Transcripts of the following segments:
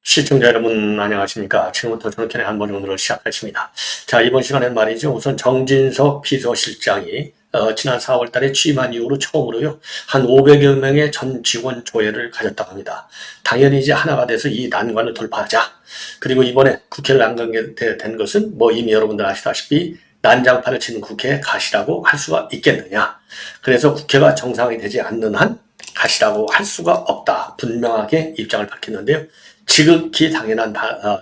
시청자 여러분 안녕하십니까. 지금부터 저녁편의 한번 오늘을 시작하겠습니다. 자, 이번 시간엔 말이죠. 우선 정진석 비서실장이 지난 4월 달에 취임한 이후로 처음으로요. 한 500여 명의 전 직원 조회를 가졌다고 합니다. 당연히 이제 하나가 돼서 이 난관을 돌파하자. 그리고 이번에 국회를 안 가게 된 것은 뭐 이미 여러분들 아시다시피 난장판을 치는 국회에 가시라고 할 수가 있겠느냐. 그래서 국회가 정상이 되지 않는 한 가시라고 할 수가 없다. 분명하게 입장을 밝혔는데요. 지극히 당연한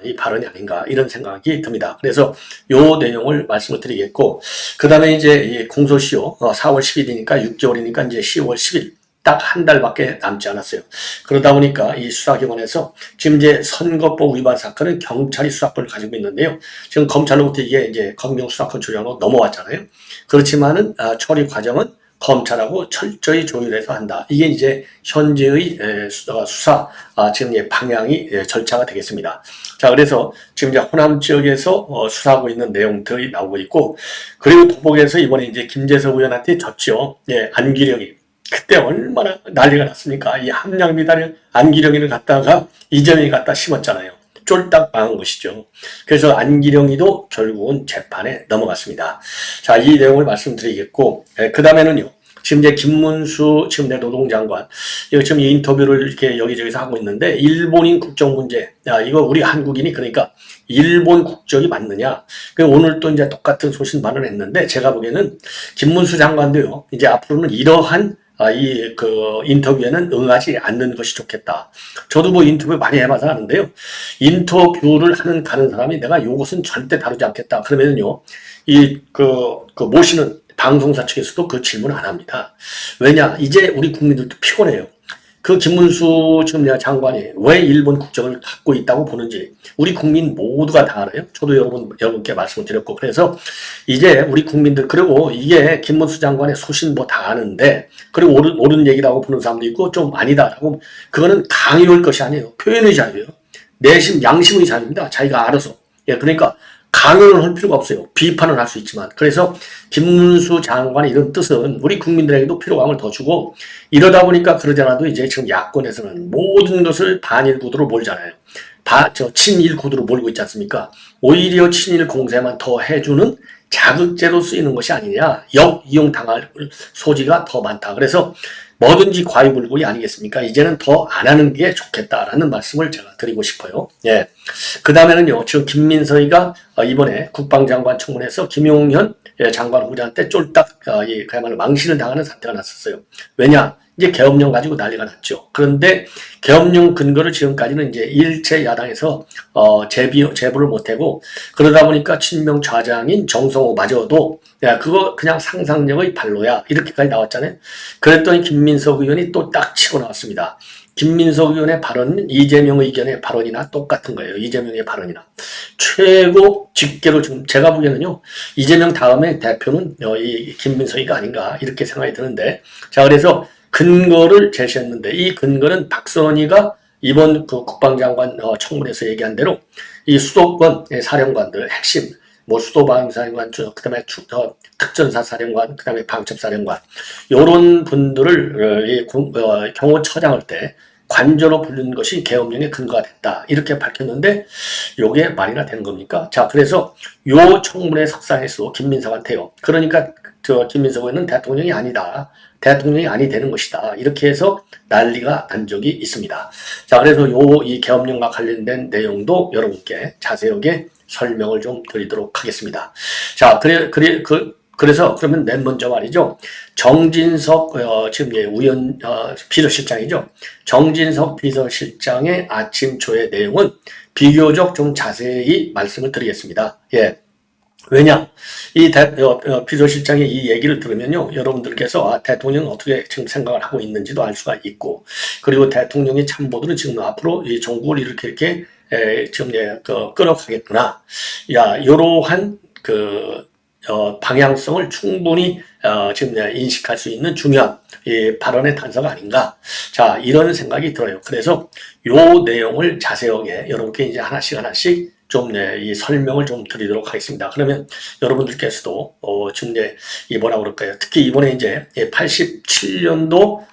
이 발언이 아닌가 이런 생각이 듭니다. 그래서 요 내용을 말씀을 드리겠고, 그 다음에 이제 이 공소시효 4월 10일이니까 6개월이니까 이제 10월 10일 딱 한 달밖에 남지 않았어요. 그러다 보니까 이 수사기관에서 지금 이제 선거법 위반 사건은 경찰이 수사권을 가지고 있는데요. 지금 검찰로부터 이게 이제 검경 수사권 조정으로 넘어왔잖아요. 그렇지만은 처리 과정은 검찰하고 철저히 조율해서 한다. 이게 이제 현재의 수사 지금 방향이 절차가 되겠습니다. 자, 그래서 지금 이제 호남 지역에서 수사하고 있는 내용들이 나오고 있고, 그리고 도봉에서 이번에 이제 김재석 의원한테 졌죠. 예, 안기령이. 그때 얼마나 난리가 났습니까? 이 함량미달을 안기령이를 갖다가 이재명이 갖다 심었잖아요. 쫄딱 망한 것이죠. 그래서 안기령이도 결국은 재판에 넘어갔습니다. 자, 이 내용을 말씀드리겠고, 그 다음에는요. 지금 이제 김문수 지금 내 노동장관, 이거 지금 이 인터뷰를 이렇게 여기저기서 하고 있는데, 일본인 국적 문제, 이거 우리 한국인이 그러니까 일본 국적이 맞느냐. 오늘 또 이제 똑같은 소신 발언했는데, 제가 보기에는 김문수 장관도요, 이제 앞으로는 이러한 인터뷰에는 응하지 않는 것이 좋겠다. 저도 뭐 인터뷰 많이 해봐서 아는데요. 인터뷰를 가는 사람이 내가 요것은 절대 다루지 않겠다. 그러면은요, 모시는 방송사 측에서도 그 질문 안 합니다. 왜냐? 이제 우리 국민들도 피곤해요. 그 김문수 지금 장관이 왜 일본 국적을 갖고 있다고 보는지 우리 국민 모두가 다 알아요. 저도 여러분께 말씀을 드렸고, 그래서 이제 우리 국민들, 그리고 이게 김문수 장관의 소신 뭐 다 아는데, 그리고 옳은 얘기라고 보는 사람도 있고 좀 아니다라고, 그거는 강요할 것이 아니에요. 표현의 자유예요. 내심 양심의 자유입니다. 자기가 알아서. 예, 그러니까 강요를 할 필요가 없어요. 비판을 할 수 있지만. 그래서 김문수 장관의 이런 뜻은 우리 국민들에게도 피로감을 더 주고, 이러다 보니까 그러지 않아도 이제 지금 야권에서는 모든 것을 반일 구도로 몰잖아요. 친일 구도로 몰고 있지 않습니까? 오히려 친일 공세만 더 해주는 자극제로 쓰이는 것이 아니냐. 역이용 당할 소지가 더 많다. 그래서 뭐든지 과유불급이 아니겠습니까? 이제는 더 안 하는 게 좋겠다라는 말씀을 제가 드리고 싶어요. 예. 그 다음에는요, 지금 김민석이가 이번에 국방장관 청문회에서 김용현 장관 후보자한테 쫄딱 그야말로 망신을 당하는 사태가 났었어요. 왜냐? 이제 계엄령 가지고 난리가 났죠. 그런데 계엄령 근거를 지금까지는 이제 일체 야당에서 제보를 못하고, 그러다 보니까 친명 좌장인 정성호마저도 야, 그거 그냥 상상력의 발로야, 이렇게까지 나왔잖아요. 그랬더니 김민석 의원이 또 딱 치고 나왔습니다. 김민석 의원의 발언은 이재명 의견의 발언이나 똑같은 거예요. 이재명의 발언이나. 최고 직계로 지금 제가 보기에는요, 이재명 다음에 대표는 이 김민석이가 아닌가 이렇게 생각이 드는데, 자, 그래서 근거를 제시했는데, 이 근거는 박선희가 이번 그 국방장관 청문회에서 얘기한 대로 이 수도권 사령관들 핵심, 뭐 수도방사령관, 그다음에 특전사 사령관, 그다음에 방첩사령관, 요런 분들을 경호처장할 때 관저로 부르는 것이 계엄령의 근거가 됐다, 이렇게 밝혔는데, 요게 말이나 되는 겁니까? 자, 그래서 요 청문회 석상에서 김민석한테요, 그러니까 김민석 의원은 대통령이 아니다, 대통령이 아니 되는 것이다, 이렇게 해서 난리가 난 적이 있습니다. 자, 그래서 이 계엄령과 관련된 내용도 여러분께 자세하게 설명을 좀 드리도록 하겠습니다. 자, 그래서 그러면 맨 먼저 말이죠. 정진석 지금 비서실장이죠. 정진석 비서실장의 아침 조회 내용은 비교적 좀 자세히 말씀을 드리겠습니다. 예. 왜냐? 이 비서실장의 이 얘기를 들으면요, 여러분들께서 대통령은 어떻게 지금 생각을 하고 있는지도 알 수가 있고, 그리고 대통령의 참모들은 지금 앞으로 이 정국을 이렇게 지금 끌어가겠구나. 이러한 방향성을 충분히 지금 인식할 수 있는 중요한 발언의 단서가 아닌가. 자, 이런 생각이 들어요. 그래서 요 내용을 자세하게 여러분께 이제 하나씩 좀, 네, 이 설명을 좀 드리도록 하겠습니다. 그러면 여러분들께서도, 지금 이제, 이 뭐라 그럴까요? 특히 이번에 이제 87년도,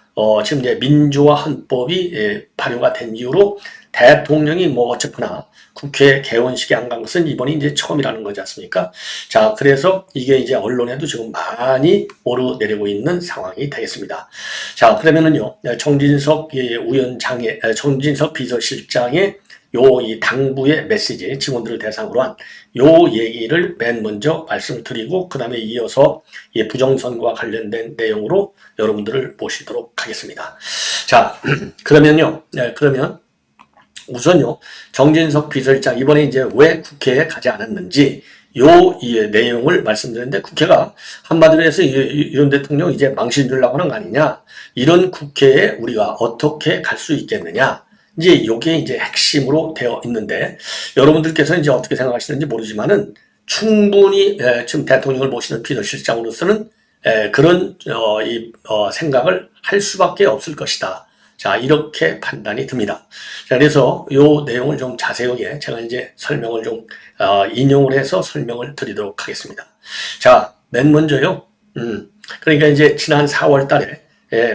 지금 이제 민주화 헌법이 발효가 된 이후로 대통령이 뭐 어쨌거나 국회 개원식에 안 간 것은 이번이 이제 처음이라는 거지 않습니까? 자, 그래서 이게 이제 언론에도 지금 많이 오르내리고 있는 상황이 되겠습니다. 자, 그러면은요, 정진석 비서실장의 이 당부의 메시지, 직원들을 대상으로 한 요 얘기를 맨 먼저 말씀을 드리고, 그 다음에 이어서 부정선거와 관련된 내용으로 여러분들을 모시도록 하겠습니다. 자, 그러면요, 그러면 우선요, 정진석 비서실장 이번에 이제 왜 국회에 가지 않았는지 이 내용을 말씀드렸는데, 국회가 한마디로 해서 윤 대통령 이제 망신 주려고 하는 거 아니냐, 이런 국회에 우리가 어떻게 갈 수 있겠느냐, 이제 요게 이제 핵심으로 되어 있는데, 여러분들께서는 이제 어떻게 생각하시는지 모르지만은 충분히 지금 대통령을 모시는 비서실장으로서는 그런 생각을 할 수밖에 없을 것이다. 자, 이렇게 판단이 듭니다. 자, 그래서 요 내용을 좀 자세하게 제가 이제 설명을 좀 인용을 해서 설명을 드리도록 하겠습니다. 자, 맨 먼저요. 그러니까 이제 지난 4월 달에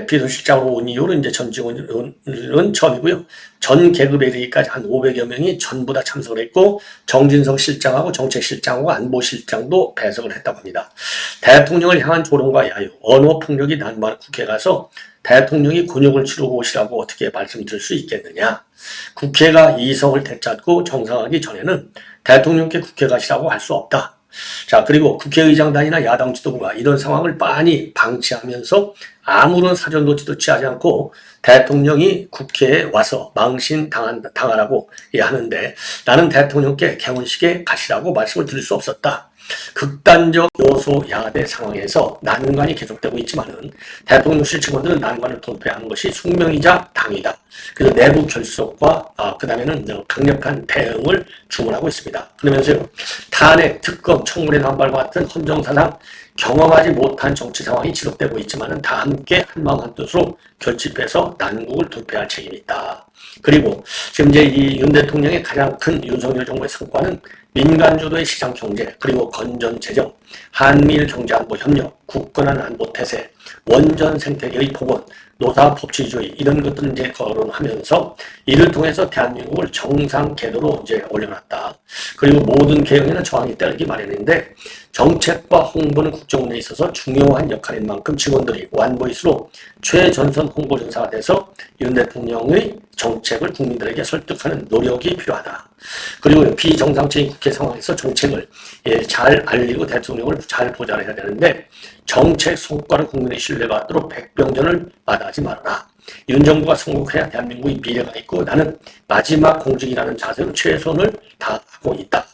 비서실장으로 온 이후로 이제 전 직원은 처음이고요. 전 계급 회의까지 한 500여 명이 전부 다 참석을 했고, 정진석 실장하고 정책실장하고 안보실장도 배석을 했다고 합니다. 대통령을 향한 조롱과 야유, 언어폭력이 난무하는 국회에 가서 대통령이 곤욕을 치르고 오시라고 어떻게 말씀드릴 수 있겠느냐. 국회가 이성을 되찾고 정상화하기 전에는 대통령께 국회 가시라고 할 수 없다. 자, 그리고 국회의장단이나 야당 지도부가 이런 상황을 빤히 방치하면서 아무런 사전 조치도 취하지 않고 대통령이 국회에 와서 망신 당하라고 하는데, 나는 대통령께 개원식에 가시라고 말씀을 드릴 수 없었다. 극단적 요소 야대 상황에서 난관이 계속되고 있지만은 대통령실 직원들은 난관을 돌파하는 것이 숙명이자 당이다. 그래서 내부 결속과 그 다음에는 강력한 대응을 주문하고 있습니다. 그러면서요, 탄핵, 특검, 청문회 남발과 같은 헌정사상 경험하지 못한 정치 상황이 지속되고 있지만은 다 함께 한마음 한뜻으로 결집해서 난국을 돌파할 책임이 있다. 그리고 지금 이제 이 윤 대통령의 가장 큰 윤석열 정부의 성과는 민간주도의 시장 경제, 그리고 건전 재정, 한미일 경제안보 협력, 굳건한 안보 태세, 원전 생태계의 복원, 노사 법치주의, 이런 것들을 이제 거론하면서 이를 통해서 대한민국을 정상 궤도로 이제 올려놨다. 그리고 모든 개혁에는 저항이 따르기 마련인데, 정책과 홍보는 국정운영에 있어서 중요한 역할인 만큼 직원들이 완보이스로 최전선 홍보전사가 돼서 윤 대통령의 정책을 국민들에게 설득하는 노력이 필요하다. 그리고 비정상적인 국회 상황에서 정책을 잘 알리고 대통령을 잘 보좌해야 되는데, 정책 성과를 국민의 신뢰받도록 백병전을 마다하지 말아라. 윤 정부가 성공해야 대한민국의 미래가 있고, 나는 마지막 공직이라는 자세로 최선을 다하고 있다.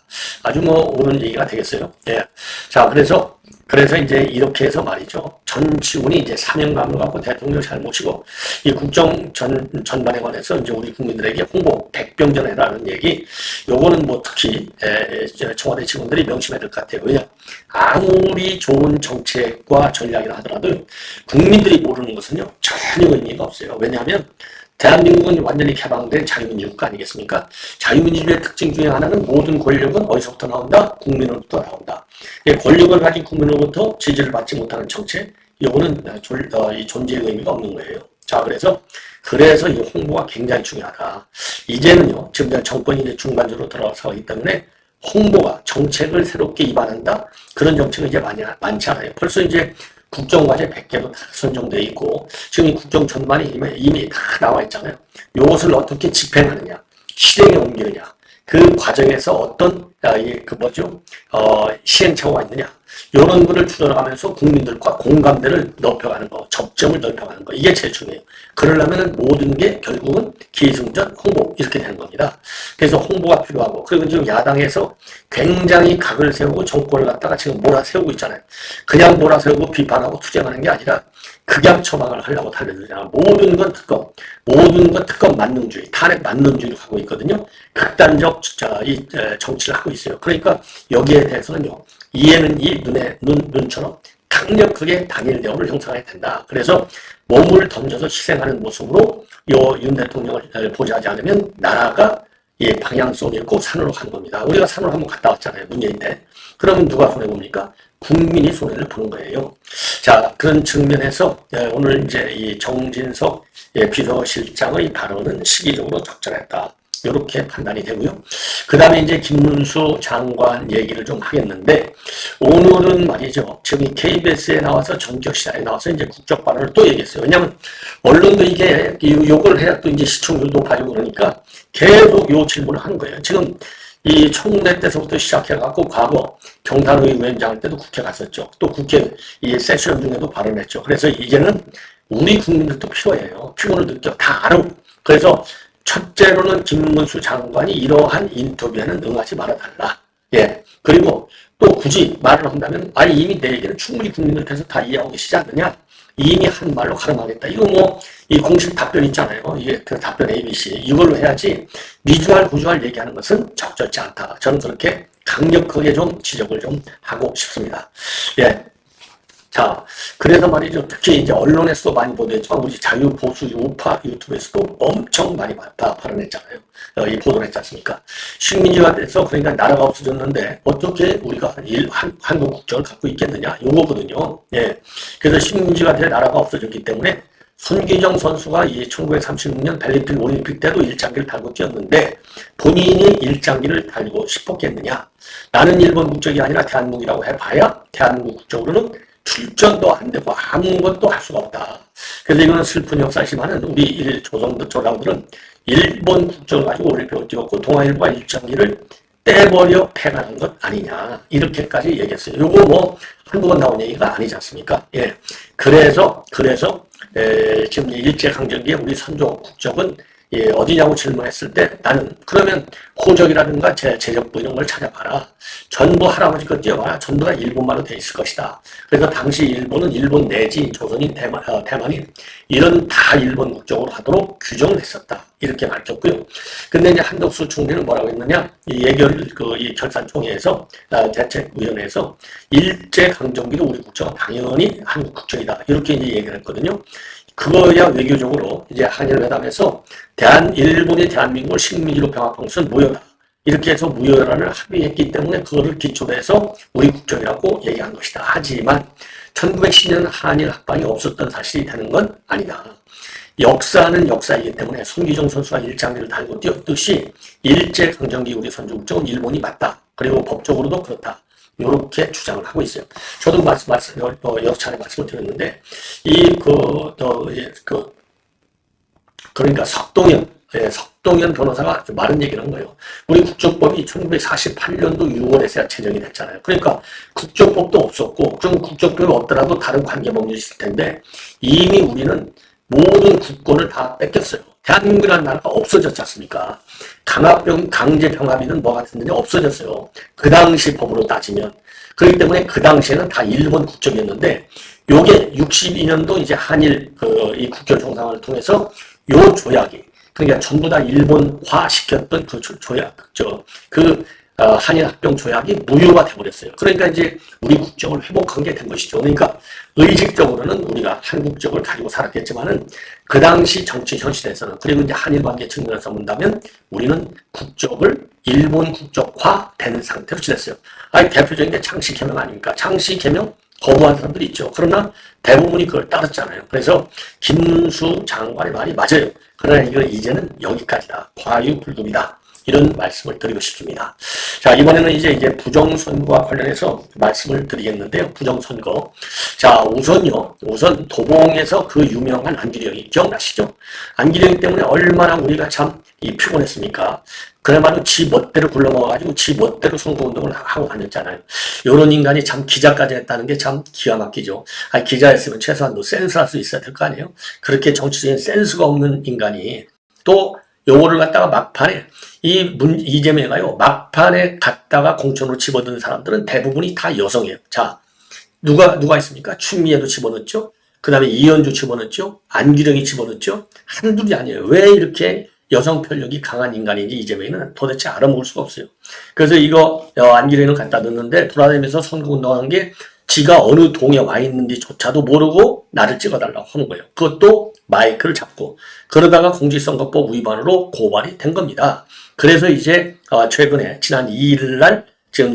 아주 옳은 얘기가 되겠어요. 예. 자, 그래서 이제 이렇게 해서 말이죠. 전 직원이 이제 사명감을 갖고 대통령을 잘 모시고, 이 국정 전반에 관해서 이제 우리 국민들에게 홍보, 백병전해라는 얘기, 요거는 특히, 청와대 직원들이 명심해야 될 것 같아요. 왜냐? 아무리 좋은 정책과 전략이라 하더라도 국민들이 모르는 것은요, 전혀 의미가 없어요. 왜냐하면 대한민국은 완전히 개방된 자유민주국가 아니겠습니까? 자유민주주의의 특징 중에 하나는 모든 권력은 어디서부터 나온다? 국민으로부터 나온다. 권력을 가진 국민으로부터 지지를 받지 못하는 정책, 이거는 이 존재의 의미가 없는 거예요. 자, 그래서 이 홍보가 굉장히 중요하다. 이제는요, 지금 정권이 이제 중간적으로 들어서기 때문에 홍보가 정책을 새롭게 입안한다? 그런 정책은 이제 많지 않아요. 벌써 이제 국정과제 100개도 다 선정되어 있고, 지금 이 국정 전반이 이미 다 나와 있잖아요. 이것을 어떻게 집행하느냐, 실행에 옮기느냐, 그 과정에서 어떤 시행착오가 있느냐, 이런 거를 추론하면서 국민들과 공감대를 높여가는 거, 접점을 넓혀가는 거, 이게 제일 중요해요. 그러려면 모든 게 결국은 기승전, 홍보, 이렇게 되는 겁니다. 그래서 홍보가 필요하고, 그리고 지금 야당에서 굉장히 각을 세우고 정권을 갖다가 지금 몰아세우고 있잖아요. 그냥 몰아세우고 비판하고 투쟁하는 게 아니라 극약 처방을 하려고 달려들잖아요. 모든 건 특검 만능주의, 탄핵 만능주의로 하고 있거든요. 극단적 정치를 하고 있어요. 그러니까 여기에 대해서는요, 이해는 눈처럼 강력하게 단일 대우를 형성해야 된다. 그래서 몸을 던져서 희생하는 모습으로 윤 대통령을 보좌하지 않으면 나라가 이 방향성이 있고 산으로 가는 겁니다. 우리가 산으로 한번 갔다 왔잖아요. 문재인 때. 그러면 누가 손해봅니까? 국민이 손해를 보는 거예요. 자, 그런 측면에서 오늘 이제 이 정진석 비서실장의 발언은 시기적으로 적절했다. 이렇게 판단이 되고요. 그 다음에 이제 김문수 장관 얘기를 좀 하겠는데, 오늘은 말이죠. 지금 KBS에 나와서 전격시사에 나와서 이제 국적 발언을 또 얘기했어요. 왜냐면, 언론도 이게 요걸 해야 또 이제 시청률도 높아지고 그러니까 계속 요 질문을 하는 거예요. 지금 이 청문회 때서부터 시작해갖고 과거 경탄의 위원장 때도 국회 갔었죠. 또 국회 이 세션 중에도 발언했죠. 그래서 이제는 우리 국민들도 필요해요. 피곤을 느껴. 다 알아. 그래서 첫째로는 김문수 장관이 이러한 인터뷰에는 응하지 말아달라. 예. 그리고 또 굳이 말을 한다면, 아니, 이미 내 얘기는 충분히 국민들께서 다 이해하고 계시지 않느냐? 이미 한 말로 가름하겠다. 이거 뭐, 이 공식 답변 있잖아요. 이게 그 답변 ABC. 이걸로 해야지 미주알, 구주알 얘기하는 것은 적절치 않다. 저는 그렇게 강력하게 좀 지적을 좀 하고 싶습니다. 예. 자, 그래서 말이죠. 특히 이제 언론에서도 많이 보도했지만, 우리 자유보수 우파 유튜브에서도 엄청 많이 발언했잖아요. 이 보도를 했지 않습니까? 식민지가 돼서 그러니까 나라가 없어졌는데, 어떻게 우리가 한국 국적을 갖고 있겠느냐? 요거거든요. 예. 그래서 식민지가 돼 나라가 없어졌기 때문에, 손기정 선수가 이 1936년 벨리핀 올림픽 때도 일장기를 달고 뛰었는데, 본인이 일장기를 달고 싶었겠느냐? 나는 일본 국적이 아니라 대한민국이라고 해봐야 대한민국 국적으로는 출전도 안 되고 아무것도 할 수가 없다. 그래서 이거는 슬픈 역사지만은 우리 조상들은 일본 국적을 가지고 올림픽을 뛰었고 동아일보가 일정기를 떼버려 패가는 것 아니냐. 이렇게까지 얘기했어요. 요거 뭐 한두 번 나온 얘기가 아니지 않습니까? 예. 그래서 지금 일제강점기에 우리 선조 국적은 어디냐고 질문했을 때 나는 그러면 호적이라든가 제적부 이런 걸 찾아봐라. 전부 할아버지 거 띄워봐라. 전부 다 일본말로 돼 있을 것이다. 그래서 당시 일본은 일본 내지 조선인, 대만인 이런 다 일본 국적으로 하도록 규정을 했었다. 이렇게 밝혔고요. 근데 이제 한덕수 총리는 뭐라고 했느냐? 이 결산총회에서 대책위원회에서 일제강점기도 우리 국적은 당연히 한국 국적이다. 이렇게 이제 얘기를 했거든요. 그거야 외교적으로 이제 한일회담에서 일본이 대한민국을 식민지로 병합한 것은 무효다. 이렇게 해서 무효라를 합의했기 때문에 그거를 기초로 해서 우리 국적이라고 얘기한 것이다. 하지만 1910년 한일 합방이 없었던 사실이 되는 건 아니다. 역사는 역사이기 때문에 손기정 선수가 일장기를 달고 뛰었듯이 일제강점기 우리 선조국적은 일본이 맞다. 그리고 법적으로도 그렇다. 이렇게 주장을 하고 있어요. 저도 여러 차례 말씀을 드렸는데, 그러니까 석동현 변호사가 많은 얘기를 한 거예요. 우리 국적법이 1948년도 6월에서야 제정이 됐잖아요. 그러니까 국적법도 없었고, 좀 국적법이 없더라도 다른 관계법률이 있을 텐데, 이미 우리는 모든 국권을 다 뺏겼어요. 대한민국이라는 나라가 없어졌지 않습니까? 강제병합이든 뭐 같은 데 없어졌어요. 그 당시 법으로 따지면. 그렇기 때문에 그 당시에는 다 일본 국적이었는데, 요게 62년도 이제 한일 이 국교 정상을 통해서 요 조약이, 그러니까 전부 다 일본화 시켰던 그 조약, 한일 합병 조약이 무효가 돼버렸어요. 그러니까 이제 우리 국적을 회복한 게 된 것이죠. 그러니까 의식적으로는 우리가 한국적을 가지고 살았겠지만은 그 당시 정치 현실에서는, 그리고 이제 한일 관계 측면에서 본다면 우리는 국적을 일본 국적화 되는 상태로 지냈어요. 대표적인 게 창씨 개명 아닙니까? 창씨 개명 거부한 사람들이 있죠. 그러나 대부분이 그걸 따랐잖아요. 그래서 김문수 장관의 말이 맞아요. 그러나 이거 이제는 여기까지다. 과유불급이다. 이런 말씀을 드리고 싶습니다. 자, 이번에는 이제 부정선거와 관련해서 말씀을 드리겠는데요. 부정선거. 자, 우선 도봉에서 그 유명한 안기령이 기억나시죠? 안기령 때문에 얼마나 우리가 참 피곤했습니까? 그야말로 지 멋대로 굴러먹어가지고 지 멋대로 선거운동을 하고 다녔잖아요. 이런 인간이 참 기자까지 했다는 게 참 기가 막히죠. 기자였으면 최소한 센스할 수 있어야 될 거 아니에요? 그렇게 정치적인 센스가 없는 인간이 또 요거를 갖다가 막판에 이재명이가요, 막판에 갖다가 공천으로 집어든 사람들은 대부분이 다 여성이에요. 자, 누가 있습니까? 추미애도 집어넣었죠? 그 다음에 이현주 집어넣었죠? 안기령이 집어넣었죠? 한둘이 아니에요. 왜 이렇게 여성 편력이 강한 인간인지 이재명이는 도대체 알아먹을 수가 없어요. 그래서 안기령을 갖다 넣는데 돌아다니면서 선거운동한 게 지가 어느 동에 와 있는지조차도 모르고 나를 찍어달라고 하는 거예요. 그것도 마이크를 잡고 그러다가 공직선거법 위반으로 고발이 된 겁니다. 그래서 이제 최근에 지난 2일 날 지금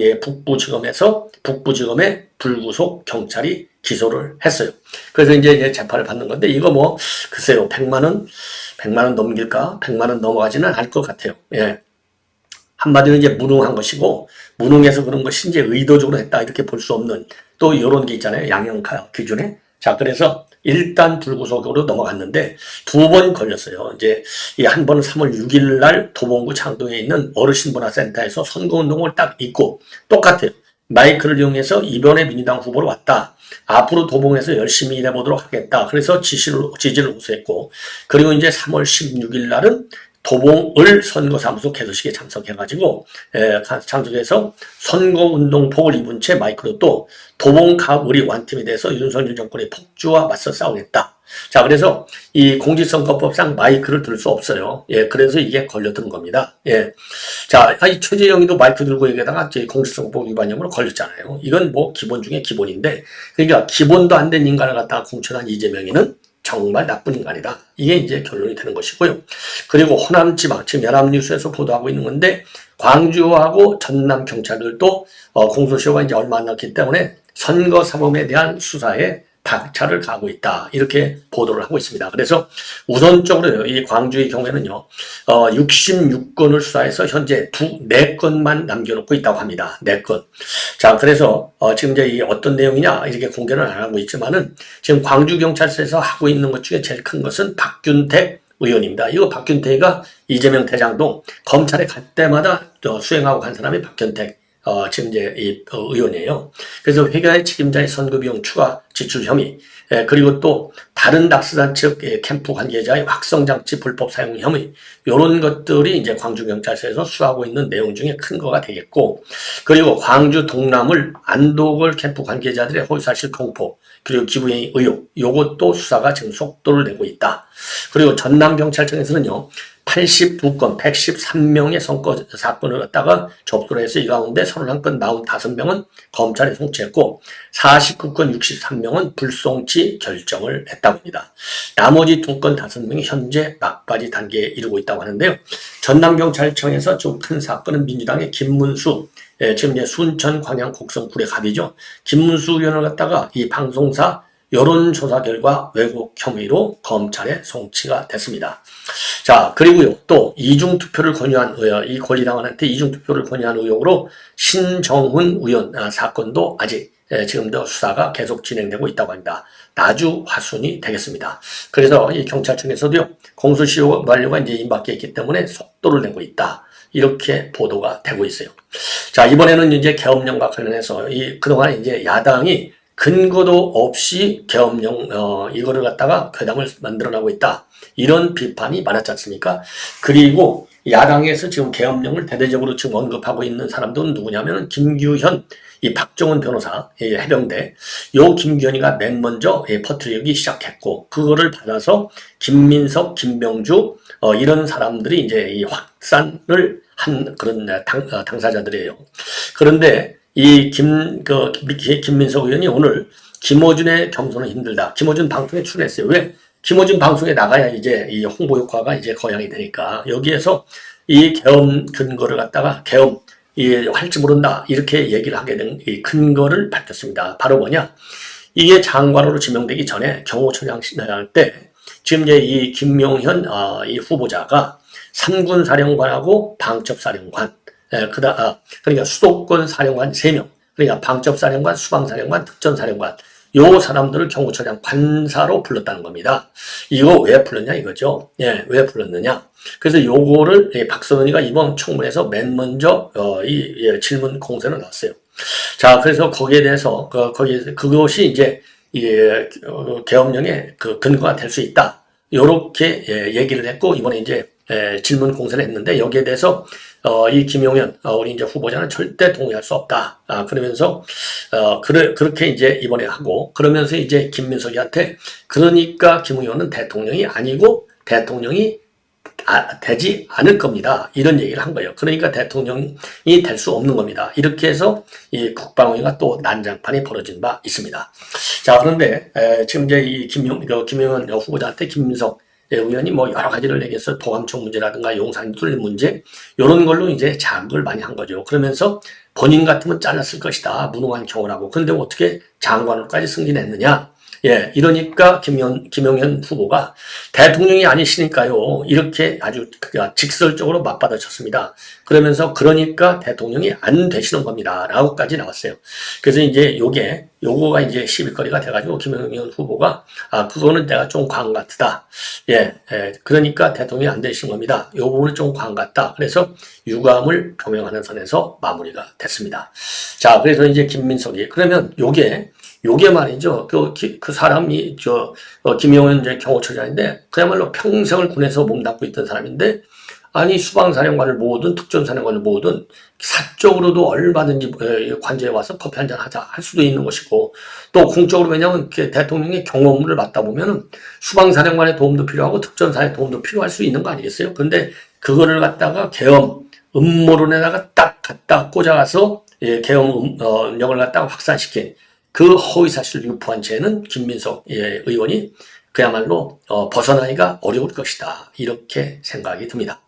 북부지검의 불구속 경찰이 기소를 했어요. 그래서 이제 재판을 받는 건데 이거 뭐 글쎄요 100만 원 넘길까? 100만 원 넘어가지는 않을 것 같아요. 예. 한마디로 이제 무능한 것이고 무능해서 그런 것이 이제 의도적으로 했다 이렇게 볼 수 없는 또 이런 게 있잖아요. 양형가 기준에. 자, 그래서 일단 불구속으로 넘어갔는데 2번 걸렸어요. 이제 이 한 번은 3월 6일 날 도봉구 창동에 있는 어르신문화센터에서 선거운동을 딱 입고 똑같아요. 마이크를 이용해서 이번에 민주당 후보로 왔다. 앞으로 도봉에서 열심히 일해보도록 하겠다. 그래서 지지를 호소했고 그리고 이제 3월 16일 날은 도봉을 선거사무소 개소식에 참석해가지고 참석해서 선거운동복을 입은 채 마이크로 또 도봉갑 우리 완팀에 대해서 윤석열 정권의 폭주와 맞서 싸우겠다. 자, 그래서 이 공직선거법상 마이크를 들 수 없어요. 예, 그래서 이게 걸려든 겁니다. 예. 자, 이 최재형이도 마이크 들고 얘기하다가 공직선거법 위반형으로 걸렸잖아요. 이건 뭐 기본 중에 기본인데, 그러니까 기본도 안 된 인간을 갖다가 공천한 이재명이는 정말 나쁜 인간이다. 이게 이제 결론이 되는 것이고요. 그리고 호남지방, 지금 연합뉴스에서 보도하고 있는 건데, 광주하고 전남 경찰들도 공소시효가 이제 얼마 안 남기 때문에 선거사범에 대한 수사에 박차를 가하고 있다. 이렇게 보도를 하고 있습니다. 그래서 우선적으로 이 광주의 경우에는요, 66건을 수사해서 현재 4건만 남겨놓고 있다고 합니다. 4건. 자, 그래서 지금 이제 이 어떤 내용이냐 이렇게 공개는 안 하고 있지만은 지금 광주경찰서에서 하고 있는 것 중에 제일 큰 것은 박균택 의원입니다. 이거 박균택이가 이재명 대장동 검찰에 갈 때마다 수행하고 간 사람이 박균택 지금 이제 이 의원이에요. 그래서 회계의 책임자의 선거비용 추가 지출 혐의, 그리고 또 다른 닥스단 측 캠프 관계자의 확성장치 불법 사용 혐의, 이런 것들이 이제 광주경찰서에서 수사하고 있는 내용 중에 큰 거가 되겠고, 그리고 광주 동남을 안도걸 캠프 관계자들의 허위사실 공포, 그리고 기부행위 의혹, 요것도 수사가 지금 속도를 내고 있다. 그리고 전남경찰청에서는요, 82건, 113명의 선거 사건을 갖다가 접수를 해서 이 가운데 31건, 45명은 검찰에 송치했고 49건, 63명은 불송치 결정을 했다고 합니다. 나머지 2건, 5명이 현재 막바지 단계에 이르고 있다고 하는데요. 전남경찰청에서 좀 큰 사건은 민주당의 김문수, 지금 이제 순천, 광양, 곡성, 구례 갑이죠. 김문수 의원을 갖다가 이 방송사 여론조사 결과 왜곡 혐의로 검찰에 송치가 됐습니다. 자, 그리고요, 또 이중투표를 권유한 이 권리당원한테 이중투표를 권유한 의혹으로 신정훈 의원 사건도 아직 지금도 수사가 계속 진행되고 있다고 합니다. 나주 화순이 되겠습니다. 그래서 이 경찰청에서도요, 공소시효 만료가 이제 임박해 있기 때문에 속도를 내고 있다. 이렇게 보도가 되고 있어요. 자, 이번에는 이제 계엄령과 관련해서 그동안 이제 야당이 근거도 없이 계엄령 이거를 갖다가 괴담을 만들어내고 있다. 이런 비판이 많았지 않습니까? 그리고 야당에서 지금 계엄령을 대대적으로 지금 언급하고 있는 사람들은 누구냐면 김규현, 이 박정은 변호사, 해병대, 요 김규현이가 맨 먼저 퍼뜨리기 시작했고 그거를 받아서 김민석, 김명주 이런 사람들이 이제 이 확산을 한 그런 당사자들이에요. 그런데 이 김민석 의원이 오늘 김어준의 경선은 힘들다. 김어준 방송에 출연했어요. 왜? 김어준 방송에 나가야 이제 이 홍보 효과가 이제 거양이 되니까 여기에서 이 계엄 근거를 갖다가 계엄 할지 모른다 이렇게 얘기를 하게 된 이 근거를 밝혔습니다. 바로 뭐냐? 이게 장관으로 지명되기 전에 경호처장 할 때 지금 이제 이 김용현 이 후보자가 3군 사령관하고 방첩사령관 그러니까 수도권 사령관 3명, 그러니까 방첩사령관, 수방사령관, 특전사령관, 요 사람들을 경호처장 관사로 불렀다는 겁니다. 이거 왜 불렀냐 이거죠. 예, 왜 불렀느냐. 그래서 요거를 박선원이가 이번 청문회에서 맨 먼저 질문 공세를 놨어요. 자, 그래서 거기에 대해서 그것이 이제 계엄령의 그 근거가 될 수 있다. 요렇게 얘기를 했고 이번에 이제 질문 공세를 했는데 여기에 대해서 이 김용현 우리 이제 후보자는 절대 동의할 수 없다. 그러면서 그렇게 이제 이번에 하고 그러면서 이제 김민석이한테 그러니까 김 의원은 대통령이 아니고 대통령이 되지 않을 겁니다. 이런 얘기를 한 거예요. 그러니까 대통령이 될 수 없는 겁니다. 이렇게 해서 이 국방위가 또 난장판이 벌어진 바 있습니다. 자, 그런데 지금 이제 이 김용현 후보자한테 김민석 의원이 뭐 여러 가지를 얘기해서 도감청 문제라든가 용산 뚫린 문제 이런 걸로 이제 자극을 많이 한 거죠. 그러면서 본인 같으면 잘랐을 것이다. 무능한 경우라고. 그런데 어떻게 장관으로까지 승진했느냐? 예, 이러니까 김용현 후보가 대통령이 아니시니까요. 이렇게 아주 직설적으로 맞받아쳤습니다. 그러면서 그러니까 대통령이 안 되시는 겁니다. 라고까지 나왔어요. 그래서 이제 요거가 이제 시비거리가 돼가지고 김용현 후보가 그거는 내가 좀 과한 것 같다. 예, 그러니까 대통령이 안 되시는 겁니다. 요 부분은 좀 과한 것 같다. 그래서 유감을 표명하는 선에서 마무리가 됐습니다. 자, 그래서 이제 김민석이 그러면 요게 말이죠. 그 사람이 김용현 이제 경호처장인데 그야말로 평생을 군에서 몸담고 있던 사람인데 아니 수방사령관을 모으든 특전사령관을 모으든 사적으로도 얼마든지 관저에 와서 커피 한잔 하자 할 수도 있는 것이고 또 공적으로 왜냐하면 대통령의 경호업무를 맡다 보면은 수방사령관의 도움도 필요하고 특전사의 도움도 필요할 수 있는 거 아니겠어요? 근데 그거를 갖다가 계엄 음모론에다가 딱 갖다 꽂아가서 계엄 력을 갖다가 확산시킨 그 허위사실을 유포한 죄는 김민석 의원이 그야말로 벗어나기가 어려울 것이다. 이렇게 생각이 듭니다.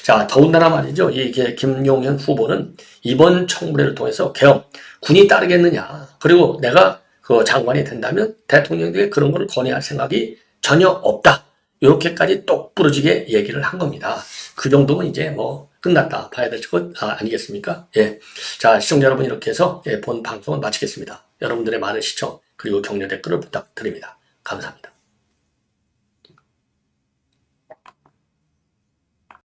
자, 더군다나 말이죠. 이게 김용현 후보는 이번 청문회를 통해서 계엄, 군이 따르겠느냐. 그리고 내가 그 장관이 된다면 대통령에게 그런 걸 건의할 생각이 전혀 없다. 이렇게까지 똑부러지게 얘기를 한 겁니다. 그 정도면 이제 뭐 끝났다 봐야 될 것 아니겠습니까? 예. 자, 시청자 여러분 이렇게 해서 본 방송을 마치겠습니다. 여러분들의 많은 시청 그리고 격려 댓글을 부탁드립니다. 감사합니다.